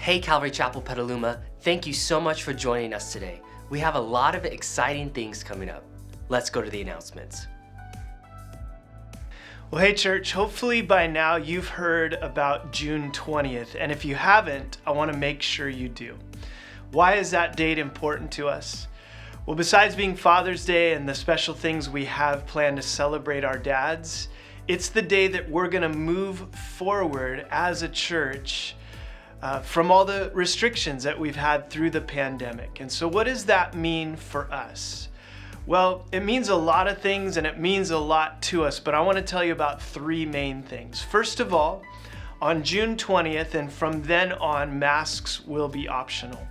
Hey Calvary Chapel Petaluma, thank you so much for joining us today. We have a lot of exciting things coming up. Let's go to the announcements. Well, hey church, hopefully by now you've heard about June 20th, and if you haven't, I want to make sure you do. Why is that date important to us? Well, besides being Father's Day and the special things we have planned to celebrate our dads, it's the day that we're going to move forward as a church from all the restrictions that we've had through the pandemic. And so what does that mean for us? Well, it means a lot of things and it means a lot to us, but I want to tell you about three main things. First of all, on June 20th and from then on, masks will be optional.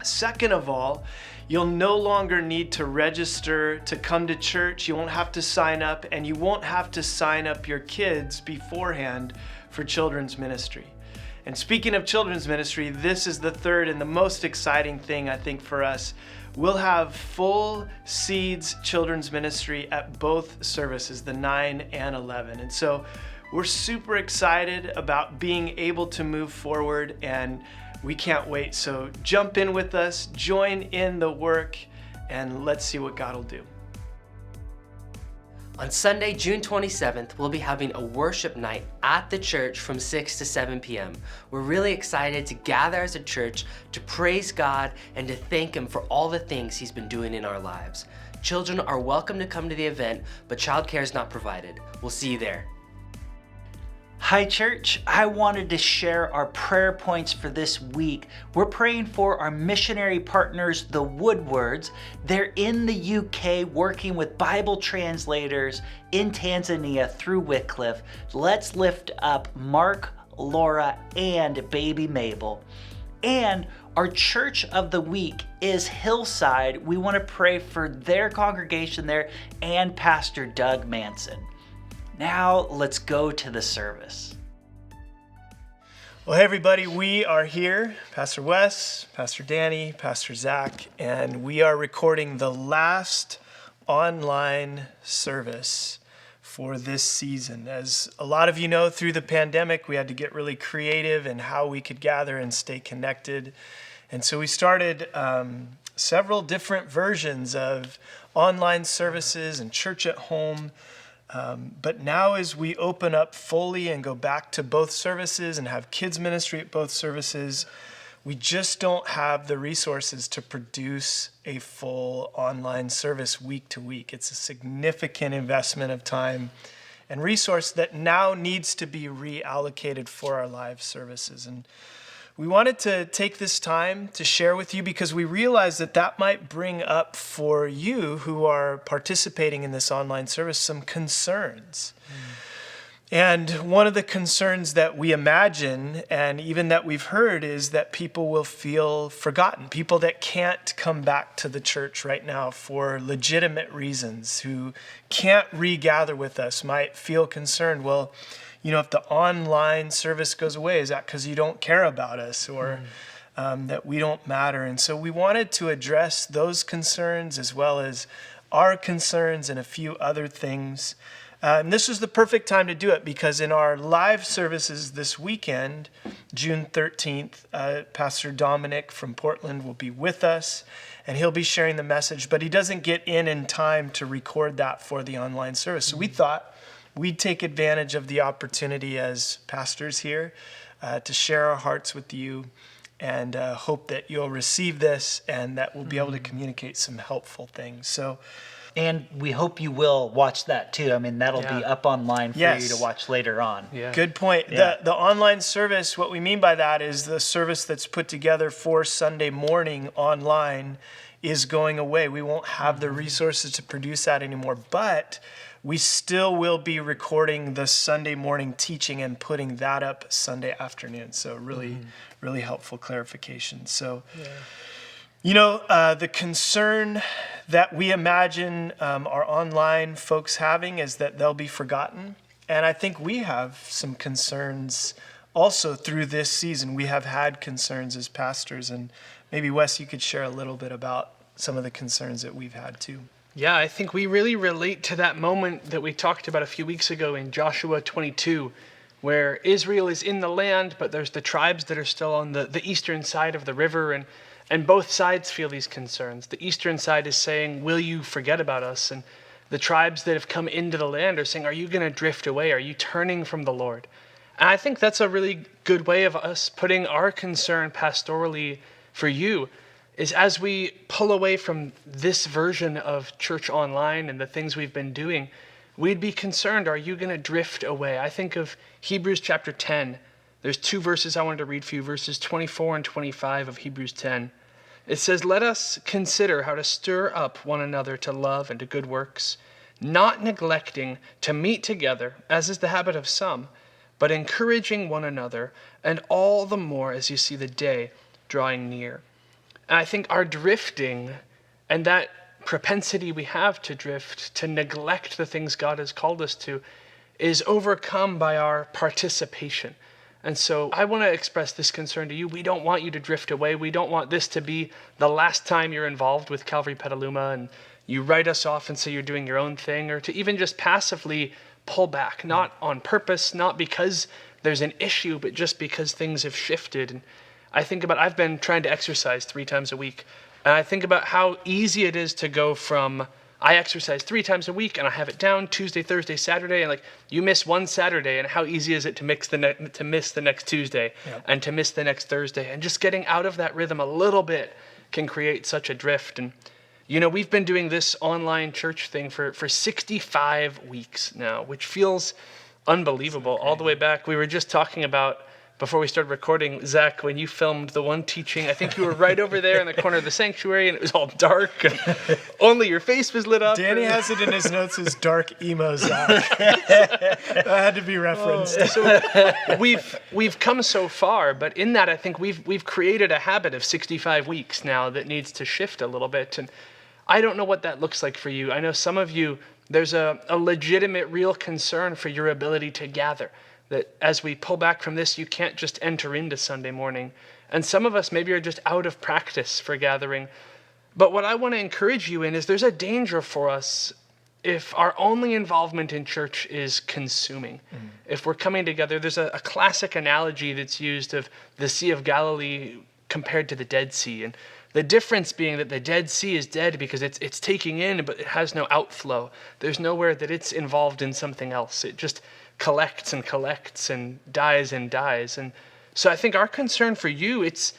Second of all, you'll no longer need to register to come to church. You won't have to sign up, and you won't have to sign up your kids beforehand for children's ministry. And speaking of children's ministry, this is the third and the most exciting thing I think for us. We'll have full Seeds children's ministry at both services, the 9 and 11. And so we're super excited about being able to move forward, and we can't wait. So jump in with us, join in the work, and let's see what God will do. On Sunday, June 27th, we'll be having a worship night at the church from 6 to 7 p.m. We're really excited to gather as a church to praise God and to thank Him for all the things He's been doing in our lives. Children are welcome to come to the event, but childcare is not provided. We'll see you there. Hi church, I wanted to share our prayer points for this week. We're praying for our missionary partners, the Woodwards. They're in the UK working with Bible translators in Tanzania through Wycliffe. Let's lift up Mark, Laura, and baby Mabel. And our church of the week is Hillside. We want to pray for their congregation there and Pastor Doug Manson. Now let's go to the service. Well, hey everybody, we are here, Pastor Wes, Pastor Danny, Pastor Zach, and we are recording the last online service for this season. As a lot of you know, through the pandemic, we had to get really creative in how we could gather and stay connected. And so we started several different versions of online services and church at home. But now as we open up fully and go back to both services and have kids ministry at both services, we just don't have the resources to produce a full online service week to week. It's a significant investment of time and resource that now needs to be reallocated for our live services. And we wanted to take this time to share with you because we realize that that might bring up for you who are participating in this online service some concerns. And one of the concerns that we imagine and even that we've heard is that people will feel forgotten. People that can't come back to the church right now for legitimate reasons, who can't regather with us, might feel concerned. Well, you know, if the online service goes away, is that because you don't care about us or that we don't matter? And so we wanted to address those concerns as well as our concerns and a few other things. And this was the perfect time to do it because in our live services this weekend, June 13th, Pastor Dominic from Portland will be with us and he'll be sharing the message, but he doesn't get in time to record that for the online service. So we thought we'd take advantage of the opportunity as pastors here to share our hearts with you and hope that you'll receive this and that we'll be able to communicate some helpful things. And we hope you will watch that too. I mean, that'll be up online for you to watch later on. Yeah. Good point. Yeah. The online service, what we mean by that is the service that's put together for Sunday morning online is going away. We won't have the resources to produce that anymore, but we still will be recording the Sunday morning teaching and putting that up Sunday afternoon. So really helpful clarification. So, you know, the concern that we imagine our online folks having is that they'll be forgotten. And I think we have some concerns also through this season. We have had concerns as pastors, and maybe Wes, you could share a little bit about some of the concerns that we've had too. Yeah, I think we really relate to that moment that we talked about a few weeks ago in Joshua 22, where Israel is in the land, but there's the tribes that are still on the eastern side of the river, and both sides feel these concerns. The eastern side is saying, will you forget about us? And the tribes that have come into the land are saying, are you going to drift away? Are you turning from the Lord? And I think that's a really good way of us putting our concern pastorally for you, is as we pull away from this version of church online and the things we've been doing, we'd be concerned, are you going to drift away? I think of Hebrews chapter 10. There's two verses I wanted to read for you, verses 24 and 25 of Hebrews 10. It says, let us consider how to stir up one another to love and to good works, not neglecting to meet together, as is the habit of some, but encouraging one another, and all the more as you see the day drawing near. And I think our drifting and that propensity we have to drift, to neglect the things God has called us to, is overcome by our participation. And so I want to express this concern to you. We don't want you to drift away. We don't want this to be the last time you're involved with Calvary Petaluma and you write us off and say you're doing your own thing, or to even just passively pull back, not on purpose, not because there's an issue, but just because things have shifted. And I think about, I've been trying to exercise 3 times a week. And I think about how easy it is to go from, I exercise 3 times a week and I have it down Tuesday, Thursday, Saturday, and like you miss one Saturday, and how easy is it to miss the next Tuesday, yep, and to miss the next Thursday, and just getting out of that rhythm a little bit can create such a drift. And you know, we've been doing this online church thing for 65 weeks now, which feels unbelievable. All the way back, we were just talking about, before we started recording, Zach, when you filmed the one teaching, I think you were right over there in the corner of the sanctuary and it was all dark. Only your face was lit up. Danny has it in his notes as dark emo Zach. That had to be referenced. So we've come so far, but in that I think we've created a habit of 65 weeks now that needs to shift a little bit. And I don't know what that looks like for you. I know some of you, there's a legitimate, real concern for your ability to gather. That as we pull back from this, you can't just enter into Sunday morning. And some of us maybe are just out of practice for gathering. But what I want to encourage you in is there's a danger for us if our only involvement in church is consuming. If we're coming together, there's a classic analogy that's used of the Sea of Galilee compared to the Dead Sea. And the difference being that the Dead Sea is dead because it's taking in, but it has no outflow. There's nowhere that it's involved in something else. It just collects and dies and dies. And so I think our concern for you, it's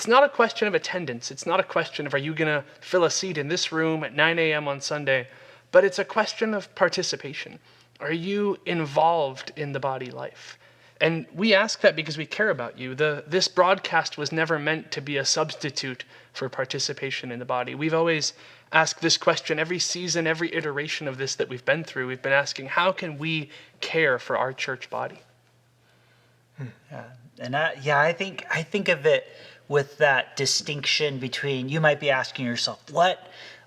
not a question of attendance. It's not a question of, are you going to fill a seat in this room at 9 a.m. on Sunday? But it's a question of participation. Are you involved in the body life? And we ask that because we care about you. This broadcast was never meant to be a substitute for participation in the body. We've always asked this question every season, every iteration of this that we've been through. We've been asking, how can we care for our church body? Yeah, and I think of it with that distinction between, you might be asking yourself,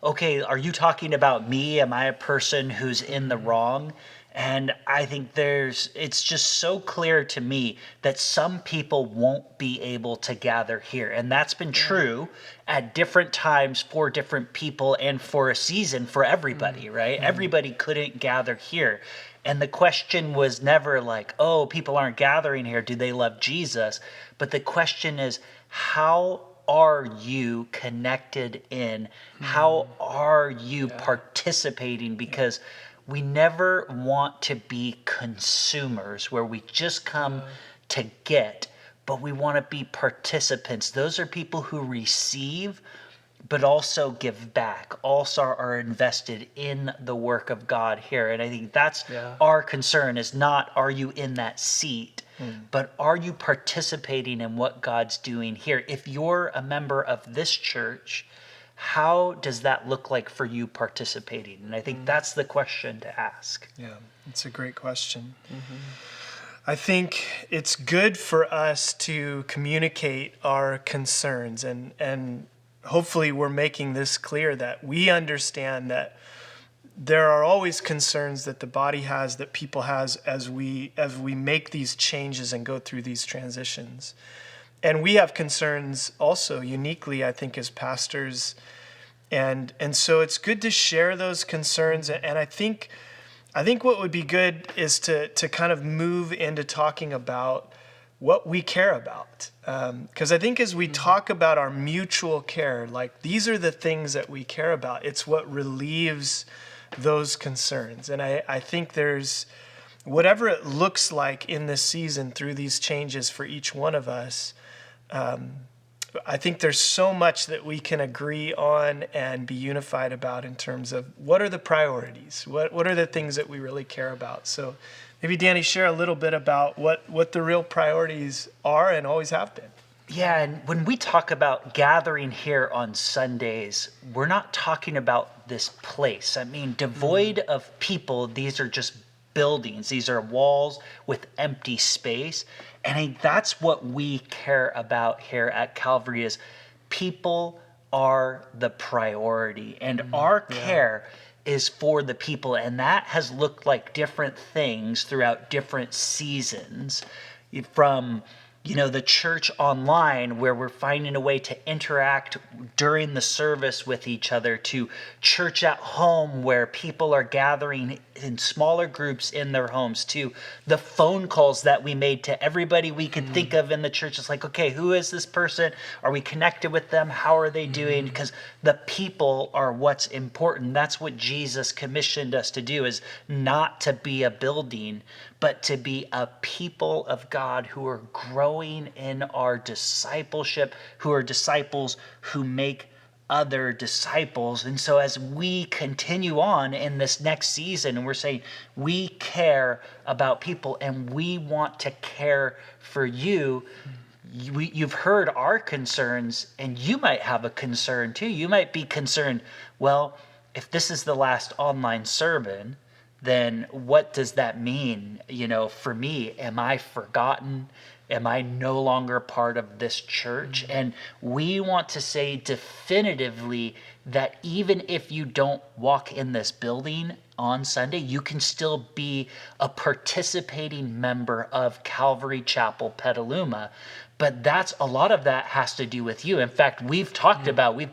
okay, are you talking about me? Am I a person who's in the wrong? And I think it's just so clear to me that some people won't be able to gather here. And that's been true at different times for different people and for a season for everybody, right? Everybody couldn't gather here. And the question was never like, oh, people aren't gathering here. Do they love Jesus? But the question is, how are you connected in? How are you participating? Because we never want to be consumers where we just come to get, but we want to be participants. Those are people who receive, but also give back, also are invested in the work of God here. And I think that's our concern, is not, are you in that seat, but are you participating in what God's doing here? If you're a member of this church, how does that look like for you participating? And I think that's the question to ask. Yeah, it's a great question. I think it's good for us to communicate our concerns, and hopefully we're making this clear that we understand that there are always concerns that the body has, that people has as we make these changes and go through these transitions. And we have concerns also uniquely, I think, as pastors. And so it's good to share those concerns. And I think I think what would be good is to kind of move into talking about what we care about. Because I think as we talk about our mutual care, like these are the things that we care about. It's what relieves those concerns. And I think there's, whatever it looks like in this season through these changes for each one of us, I think there's so much that we can agree on and be unified about in terms of what are the priorities, what are the things that we really care about. So maybe Danny, share a little bit about what the real priorities are and always have been. Yeah, and when we talk about gathering here on Sundays, we're not talking about this place. I mean, devoid of people, these are just buildings. These are walls with empty space. And I think that's what we care about here at Calvary is people are the priority. And our care is for the people. And that has looked like different things throughout different seasons. From the church online where we're finding a way to interact during the service with each other, to church at home where people are gathering in smaller groups in their homes, to the phone calls that we made to everybody we could think of in the church. It's like, okay, who is this person? Are we connected with them? How are they doing? Because the people are what's important. That's what Jesus commissioned us to do, is not to be a building, but to be a people of God who are growing in our discipleship, who are disciples who make other disciples. And so as we continue on in this next season, and we're saying we care about people and we want to care for you, you've heard our concerns, and you might have a concern too. You might be concerned, well, if this is the last online sermon, then what does that mean, for me? Am I forgotten? Am I no longer part of this church? And we want to say definitively that even if you don't walk in this building on Sunday, you can still be a participating member of Calvary Chapel Petaluma. But a lot of that has to do with you. In fact, we've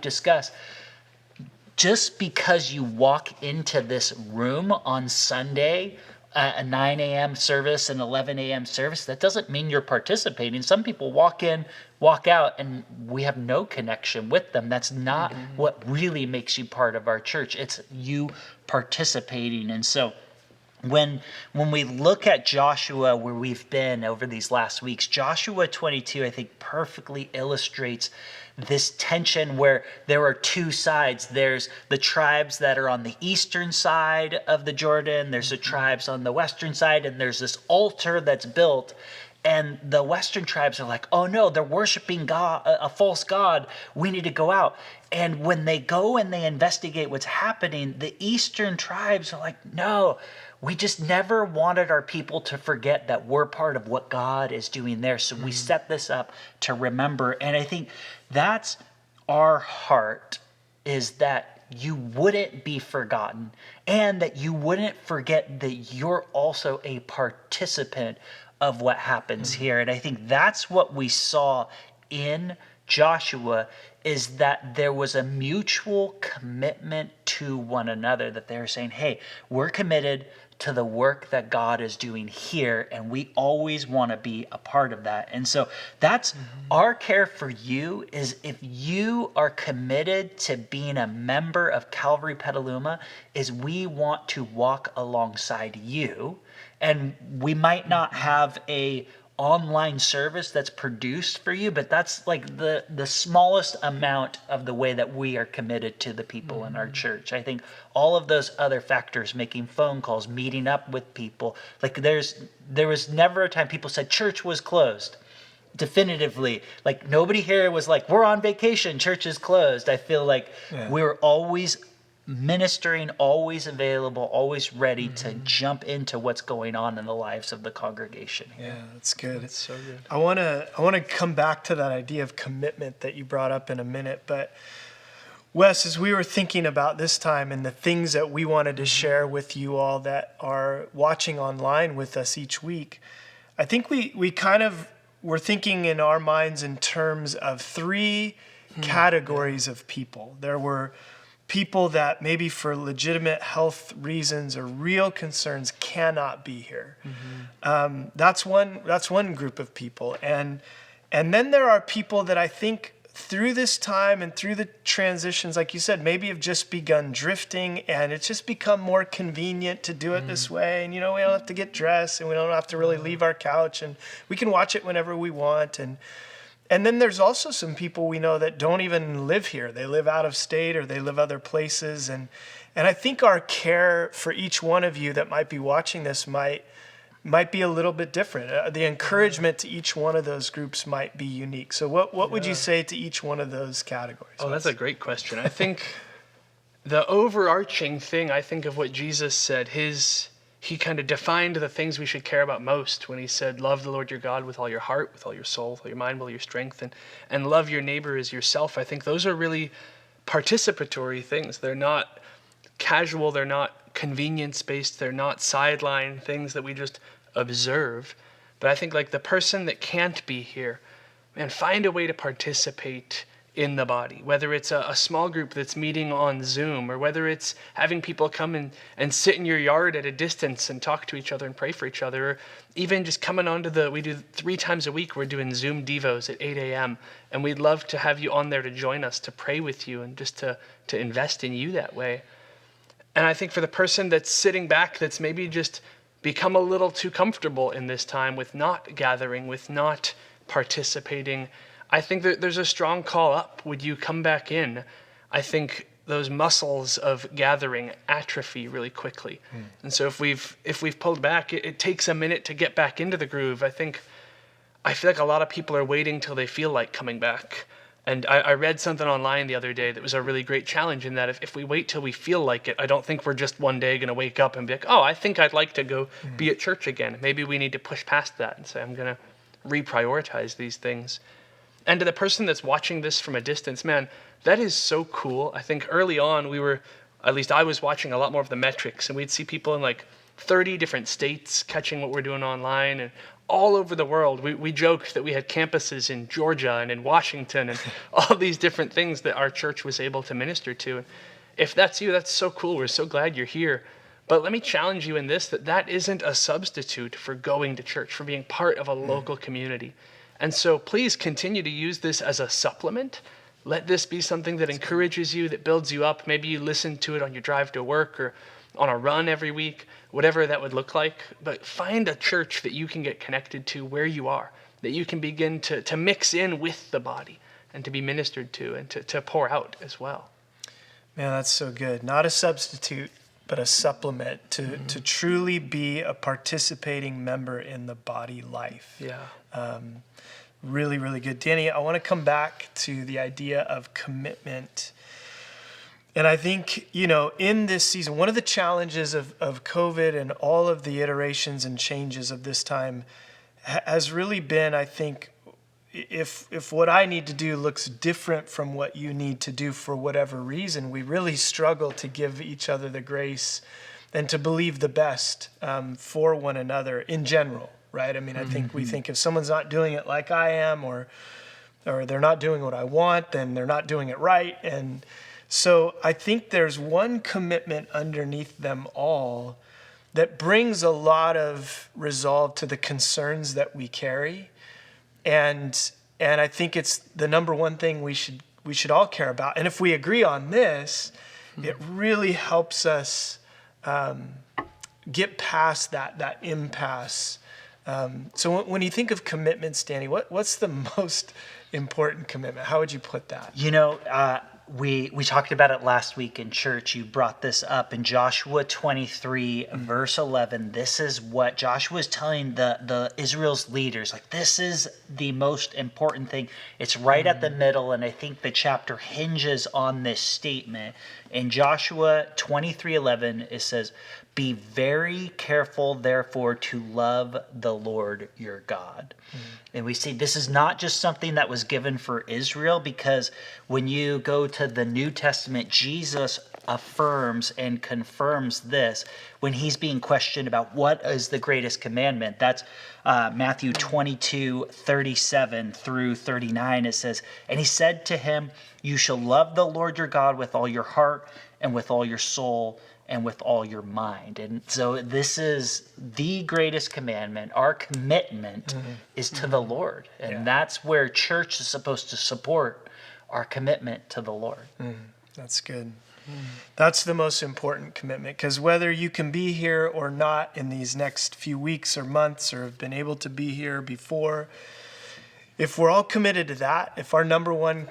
discussed, just because you walk into this room on Sunday, a 9 a.m. service and 11 a.m. service, that doesn't mean you're participating. Some people walk in, walk out, and we have no connection with them. That's not what really makes you part of our church. It's you participating. And so when we look at Joshua, where we've been over these last weeks, Joshua 22, I think, perfectly illustrates this tension where there are two sides. There's the tribes that are on the eastern side of the Jordan. There's the tribes on the western side, and there's this altar that's built. And the western tribes are like, oh no, they're worshiping God, a false god. We need to go out. And when they go and they investigate what's happening, the eastern tribes are like, no, we just never wanted our people to forget that we're part of what God is doing there. So we set this up to remember. And I think that's our heart, is that you wouldn't be forgotten and that you wouldn't forget that you're also a participant of what happens here. And I think that's what we saw in Joshua, is that there was a mutual commitment to one another, that they're saying, hey, we're committed to the work that God is doing here, and we always want to be a part of that. And so that's our care for you, is if you are committed to being a member of Calvary Petaluma, is we want to walk alongside you. And we might not have a online service that's produced for you, but that's like the smallest amount of the way that we are committed to the people in our church. I think all of those other factors, making phone calls, meeting up with people, like there was never a time people said church was closed definitively. Like nobody here was like, we're on vacation, church is closed. I feel like we're always ministering, always available, always ready to jump into what's going on in the lives of the congregation. Yeah, that's good. It's so good. I want to come back to that idea of commitment that you brought up in a minute. But Wes, as we were thinking about this time and the things that we wanted to share with you all that are watching online with us each week, I think we kind of were thinking in our minds in terms of three categories of people. There were people that maybe for legitimate health reasons or real concerns cannot be here. That's one group of people. And then there are people that I think through this time and through the transitions, like you said, maybe have just begun drifting, and it's just become more convenient to do it this way. And, we don't have to get dressed, and we don't have to really leave our couch, and we can watch it whenever we want. And then there's also some people we know that don't even live here. They live out of state or they live other places. And I think our care for each one of you that might be watching this might be a little bit different. The encouragement to each one of those groups might be unique. So what would you say to each one of those categories? Oh, that's a great question. I think the overarching thing, I think of what Jesus said, he kind of defined the things we should care about most when he said, love the Lord your God with all your heart, with all your soul, with all your mind, with all your strength, and love your neighbor as yourself. I think those are really participatory things. They're not casual, they're not convenience-based, they're not sideline things that we just observe. But I think like the person that can't be here, man, find a way to participate in the body, whether it's a small group that's meeting on Zoom, or whether it's having people come and sit in your yard at a distance and talk to each other and pray for each other, or even just coming onto we do 3 times a week, we're doing Zoom Devos at 8 a.m. And we'd love to have you on there to join us, to pray with you, and just to invest in you that way. And I think for the person that's sitting back, that's maybe just become a little too comfortable in this time with not gathering, with not participating, I think that there's a strong call up. Would you come back in? I think those muscles of gathering atrophy really quickly. And so if we've pulled back, it takes a minute to get back into the groove. I feel like a lot of people are waiting till they feel like coming back. And I read something online the other day that was a really great challenge in that if we wait till we feel like it, I don't think we're just one day going to wake up and be like, oh, I think I'd like to go be at church again. Maybe we need to push past that and say, I'm going to reprioritize these things. And to the person that's watching this from a distance, man, that is so cool. I think early on I was watching a lot more of the metrics, and we'd see people in like 30 different states catching what we're doing online, and all over the world. We joked that we had campuses in Georgia and in Washington and all these different things that our church was able to minister to. And if that's you, that's so cool. We're so glad you're here. But let me challenge you in this, that isn't a substitute for going to church, for being part of a local community. And so please continue to use this as a supplement. Let this be something that encourages you, that builds you up. Maybe you listen to it on your drive to work or on a run every week, whatever that would look like. But find a church that you can get connected to where you are, that you can begin to mix in with the body and to be ministered to and to pour out as well. Man, that's so good. Not a substitute, but a supplement to truly be a participating member in the body life. Yeah. Really, really good. Danny, I want to come back to the idea of commitment. And I think, in this season, one of the challenges of COVID and all of the iterations and changes of this time has really been, I think, if what I need to do looks different from what you need to do for whatever reason, we really struggle to give each other the grace and to believe the best for one another in general, right? I mean, I think we think if someone's not doing it like I am, or they're not doing what I want, then they're not doing it right. And so I think there's one commitment underneath them all that brings a lot of resolve to the concerns that we carry. And I think it's the number one thing we should all care about. And if we agree on this, it really helps us get past that impasse. So when you think of commitments, Danny, what's the most important commitment? How would you put that? We talked about it last week in church. You brought this up in Joshua 23, verse 11. This is what Joshua is telling the Israel's leaders. Like, this is the most important thing. It's right at the middle, and I think the chapter hinges on this statement. In Joshua 23:11, it says, "Be very careful, therefore, to love the Lord your God." And we see this is not just something that was given for Israel, because when you go to the New Testament, Jesus affirms and confirms this when he's being questioned about what is the greatest commandment. That's Matthew 22:37 through 39. It says, "And he said to him, you shall love the Lord your God with all your heart and with all your soul and with all your mind. And so this is the greatest commandment. Our commitment is to the Lord. And that's where church is supposed to support our commitment to the Lord. That's good. That's the most important commitment, because whether you can be here or not in these next few weeks or months, or have been able to be here before, if we're all committed to that, if our number one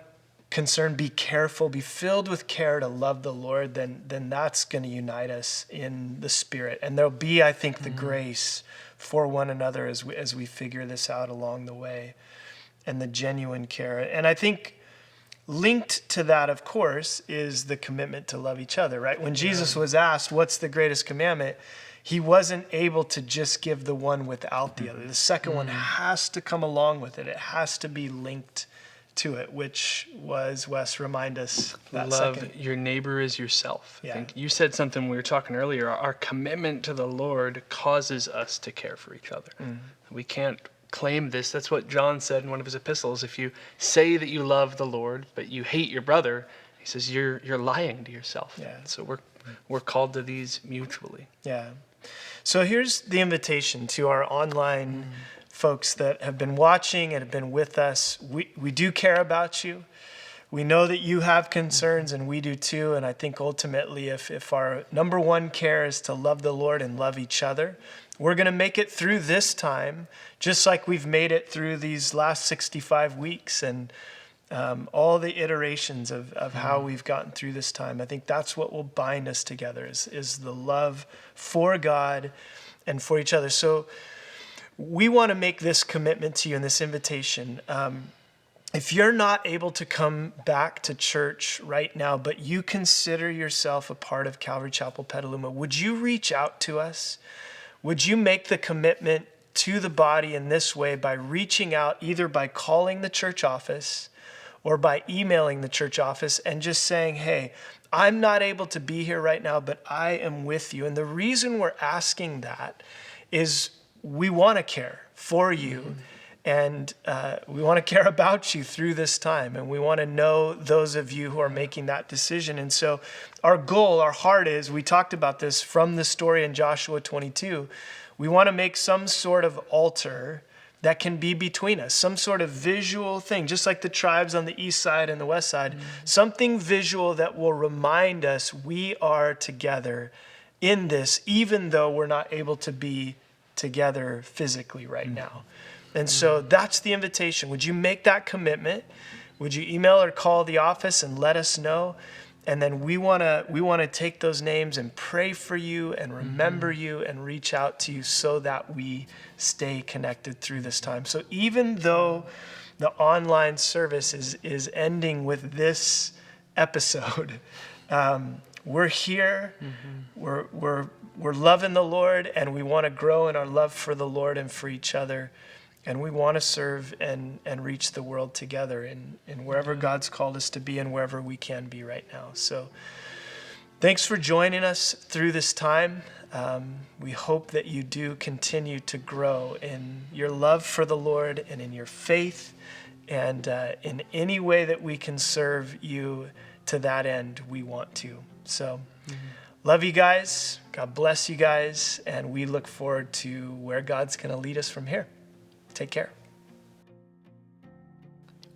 concern, be careful, be filled with care to love the Lord, then that's going to unite us in the Spirit. And there'll be, I think, the grace for one another as we figure this out along the way, and the genuine care. And I think linked to that, of course, is the commitment to love each other, right? When Jesus was asked, what's the greatest commandment? He wasn't able to just give the one without the other. The second one has to come along with it. It has to be linked to it, which was, Wes, remind us that Love second. your neighbor as yourself. Yeah. I think you said something when we were talking earlier. Our commitment to the Lord causes us to care for each other. We can't claim this. That's what John said in one of his epistles. If you say that you love the Lord, but you hate your brother, he says you're lying to yourself. Yeah. So we're called to these mutually. Yeah. So here's the invitation to our online folks that have been watching and have been with us. We do care about you. We know that you have concerns, and we do too. And I think ultimately, if our number one care is to love the Lord and love each other, we're going to make it through this time, just like we've made it through these last 65 weeks and all the iterations of how we've gotten through this time. I think that's what will bind us together is the love for God and for each other. So we want to make this commitment to you in this invitation. If you're not able to come back to church right now, but you consider yourself a part of Calvary Chapel Petaluma, would you reach out to us? Would you make the commitment to the body in this way by reaching out, either by calling the church office or by emailing the church office and just saying, hey, I'm not able to be here right now, but I am with you. And the reason we're asking that is we want to care for you, and we want to care about you through this time, and we want to know those of you who are making that decision. And so our goal, our heart is, we talked about this from the story in Joshua 22, we want to make some sort of altar that can be between us, some sort of visual thing, just like the tribes on the east side and the west side, something visual that will remind us we are together in this, even though we're not able to be together physically right now. And so that's the invitation. Would you make that commitment? Would you email or call the office and let us know? And then we want to take those names and pray for you and remember you and reach out to you so that we stay connected through this time. So even though the online service is ending with this episode, we're here. We're loving the Lord, and we want to grow in our love for the Lord and for each other. And we want to serve and reach the world together in wherever God's called us to be and wherever we can be right now. So thanks for joining us through this time. We hope that you do continue to grow in your love for the Lord and in your faith, and in any way that we can serve you to that end, we want to. So love you guys. God bless you guys. And we look forward to where God's going to lead us from here. Take care.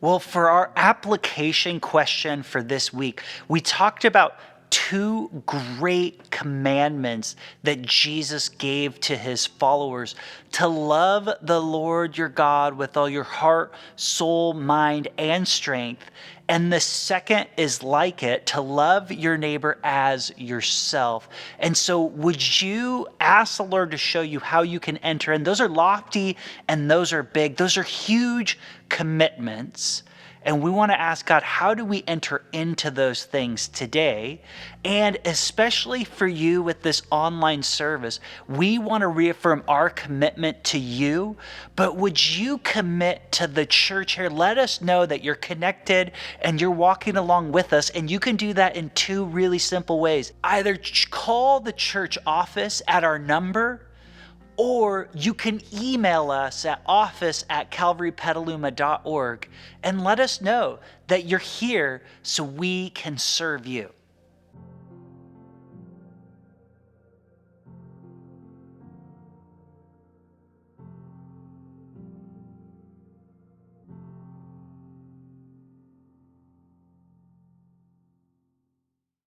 Well, for our application question for this week, we talked about two great commandments that Jesus gave to his followers: to love the Lord your God with all your heart, soul, mind, and strength. And the second is like it, to love your neighbor as yourself. And so would you ask the Lord to show you how you can enter? And those are lofty and those are big. Those are huge commitments. And we want to ask God, how do we enter into those things today? And especially for you with this online service, we want to reaffirm our commitment to you. But would you commit to the church here? Let us know that you're connected and you're walking along with us. And you can do that in two really simple ways. Either call the church office at our number, or you can email us at office@calvarypetaluma.org and let us know that you're here so we can serve you.